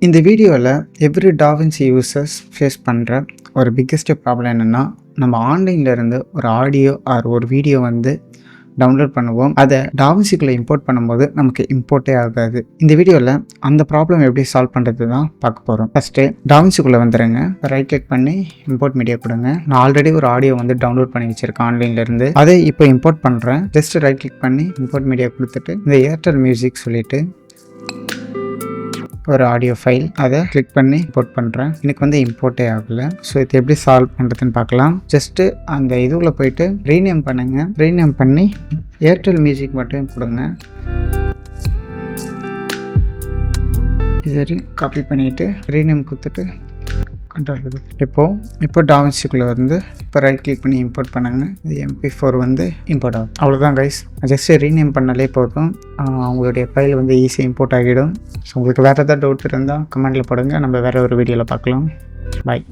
இந்த வீடியோவில் every da Vinci users face பண்ணுற ஒரு பிக்கெஸ்ட் ப்ராப்ளம் என்னென்னா, நம்ம ஆன்லைன்லேருந்து ஒரு ஆடியோ ஆர் ஒரு வீடியோ வந்து டவுன்லோட் பண்ணுவோம். அதை டாவின்சிக்குள்ளே இம்போர்ட் பண்ணும்போது நமக்கு இம்போர்ட்டே ஆகாது. இந்த வீடியோவில் அந்த ப்ராப்ளம் எப்படி சால்வ் பண்ணுறது தான் பார்க்க போகிறோம். ஃபஸ்ட்டு டாவின்சிக்குள்ளே வந்துடுங்க. ரைட் கிளிக் பண்ணி இம்போர்ட் மீடியா கொடுங்க. நான் ஆல்ரெடி ஒரு ஆடியோ வந்து டவுன்லோட் பண்ணி வச்சுருக்கேன் ஆன்லைன்லேருந்து. அதை இப்போ இம்போர்ட் பண்ணுறேன். ஜஸ்ட் ரைட் கிளிக் பண்ணி இம்போர்ட் மீடியா கொடுத்துட்டு இந்த ஏர்டெல் மியூசிக் சொல்லிவிட்டு ஒரு ஆடியோ ஃபைல் அதை கிளிக் பண்ணி இம்போர்ட் பண்ணுறேன். எனக்கு வந்து இம்போர்ட்டே ஆகலை. ஸோ இது எப்படி சால்வ் பண்ணுறதுன்னு பார்க்கலாம். ஜஸ்ட்டு அந்த இதுவில் போயிட்டு ரீநேம் பண்ணுங்கள். ரீநேம் பண்ணி ஏர்டெல் மியூசிக் மட்டும் கொடுங்க. சரி, காப்பி பண்ணிவிட்டு ரீநேம் கொடுத்துட்டு கண்ட்ரோல். இப்போ டாவின்சிக்குள்ளே வந்து இப்போ ரைட் கிளிக் பண்ணி இம்போர்ட் பண்ணுங்க. இது MP4 வந்து இம்போர்ட் ஆகும். அவ்வளோதான் கைஸ். ஜஸ்ட் ரீநேம் பண்ணாலே போதும், உங்களுடைய ஃபைல் வந்து ஈஸியாக இம்போர்ட் ஆகிடும். ஸோ உங்களுக்கு வேறு ஏதாவது டவுட் இருந்தால் கமெண்ட்டில் போடுங்க. நம்ம வேறு ஒரு வீடியோவில் பார்க்கலாம். பாய்.